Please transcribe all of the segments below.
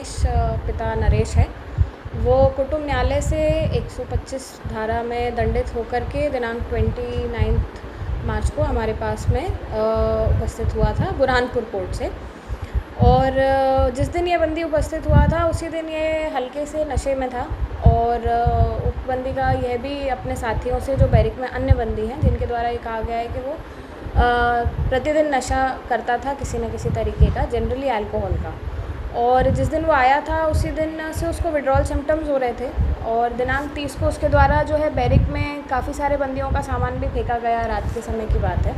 रमेश पिता नरेश है, वो कुटुंब न्यायालय से 125 धारा में दंडित होकर के दिनांक 29 मार्च को हमारे पास में उपस्थित हुआ था बुरहानपुर कोर्ट से। और जिस दिन ये बंदी उपस्थित हुआ था उसी दिन ये हल्के से नशे में था और उक्त बंदी का यह भी अपने साथियों से, जो बैरिक में अन्य बंदी हैं जिनके द्वारा ये कहा गया है कि वो प्रतिदिन नशा करता था किसी न किसी तरीके का, जनरली अल्कोहल का। और जिस दिन वो आया था उसी दिन से उसको विड्रॉल सिम्टम्स हो रहे थे और दिनांक 30 को उसके द्वारा जो है बैरिक में काफ़ी सारे बंदियों का सामान भी फेंका गया, रात के समय की बात है,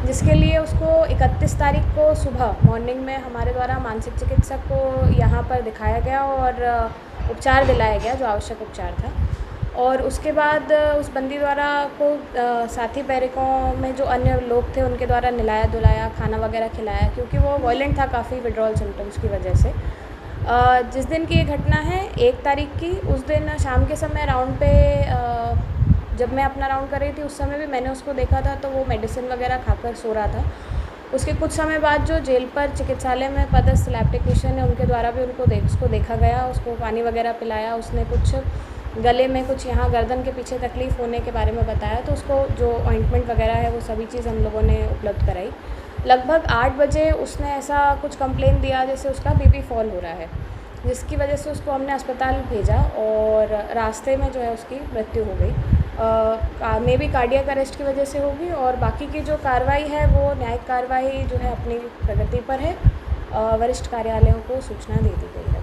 जिसके लिए उसको 31 तारीख को सुबह मॉर्निंग में हमारे द्वारा मानसिक चिकित्सक को यहाँ पर दिखाया गया और उपचार दिलाया गया, जो आवश्यक उपचार था। और उसके बाद उस बंदी द्वारा को साथी बैरिकों में जो अन्य लोग थे उनके द्वारा नहलाया धुलाया, खाना वगैरह खिलाया, क्योंकि वो वायलेंट था काफ़ी विड्रॉल सिम्टम्स की वजह से। जिस दिन की ये घटना है 1 तारीख की, उस दिन शाम के समय राउंड पे जब मैं अपना राउंड कर रही थी उस समय भी मैंने उसको देखा था, तो वो मेडिसिन वगैरह खाकर सो रहा था। उसके कुछ समय बाद जो जेल पर चिकित्सालय में पदस्थ लैब टेक्नीशियन है उनके द्वारा भी उसको देखा गया, उसको पानी वगैरह पिलाया, उसने कुछ गले में कुछ यहाँ गर्दन के पीछे तकलीफ़ होने के बारे में बताया, तो उसको जो ऑइंटमेंट वगैरह है वो सभी चीज़ हम लोगों ने उपलब्ध कराई। लगभग 8 बजे उसने ऐसा कुछ कंप्लेन दिया जैसे उसका बीपी फॉल हो रहा है, जिसकी वजह से उसको हमने अस्पताल भेजा और रास्ते में जो है उसकी मृत्यु हो गई। मे बी कार्डियक अरेस्ट की वजह से होगी और बाकी की जो कार्रवाई है वो न्यायिक कार्रवाई जो है अपनी प्रगति पर है। वरिष्ठ कार्यालयों को सूचना दे दी गई है।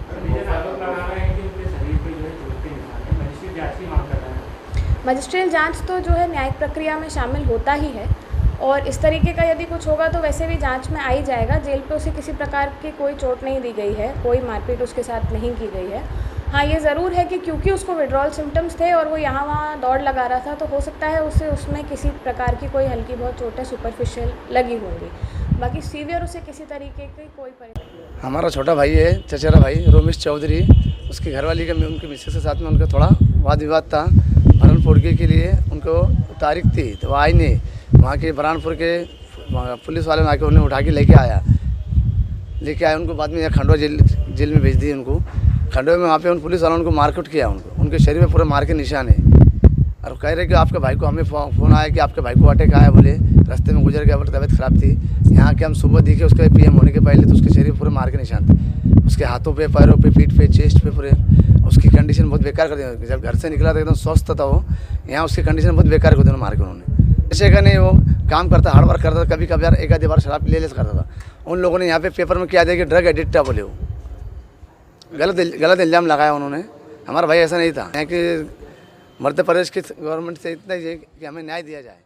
मजिस्ट्रियल जांच तो जो है न्यायिक प्रक्रिया में शामिल होता ही है और इस तरीके का यदि कुछ होगा तो वैसे भी जांच में आ ही जाएगा। जेल पे उसे किसी प्रकार की कोई चोट नहीं दी गई है, कोई मारपीट उसके साथ नहीं की गई है। हाँ, ये ज़रूर है कि क्योंकि उसको विड्रॉल सिम्टम्स थे और वो यहाँ वहाँ दौड़ लगा रहा था, तो हो सकता है उसे उसमें किसी प्रकार की कोई हल्की बहुत चोटें सुपरफिशियल लगी होंगी। बाकी सीवियर उसे किसी तरीके की कोई परेशानी। हमारा छोटा भाई है, चचेरा भाई रोमेश चौधरी, उसकी घरवाली का उनके मिसेस के साथ में उनका थोड़ा वाद विवाद था। भरण पोड़के के लिए उनको तारीख थी तो वो आई नहीं। वहाँ के बुरहानपुर के पुलिस वाले आके उन्हें उठा के लेके आए उनको। बाद में यहाँ खंडवा जेल में भेज दिए उनको। खंडवा में वहाँ पे उन पुलिस वालों ने उनको मारकुट किया, उनके शरीर में पूरे मार के निशान है और कह रहे कि आपके भाई को, हमें फ़ोन आया कि आपके भाई को अटैक आया, बोले रास्ते में गुजर गया, बोले तबीयत ख़राब थी। यहाँ के हम सुबह दिखे उसके PM होने के पहले तो उसके शरीर पूरे मार के निशान थे, उसके हाथों पे, पैरों पे, पीठ पे, चेस्ट पे पूरे। उसकी कंडीशन बहुत बेकार कर दी। जब घर से निकला था एकदम स्वस्थ था वो, यहाँ उसकी कंडीशन बहुत बेकार कर दी मार के उन्होंने। ऐसे का नहीं, वो काम करता, हार्ड वर्क करता था, कभी कभी यार एक आधी बार शराब ले करता था। उन लोगों ने यहाँ पे पेपर में क्या दिया कि ड्रग एडिक्ट था, बोले वो गलत इल्ज़ाम लगाया उन्होंने। हमारा भाई ऐसा नहीं था। यहाँ की मध्य प्रदेश की गवर्नमेंट से इतना ही है कि हमें न्याय दिया जाए।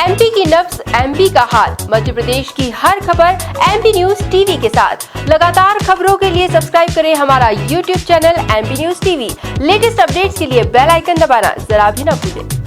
MP की नब्ज, MP का हाल, मध्य प्रदेश की हर खबर MP न्यूज TV के साथ। लगातार खबरों के लिए सब्सक्राइब करें हमारा YouTube channel MP news TV। Latest updates के लिए बेल आइकन दबाना जरा भी न भूलें।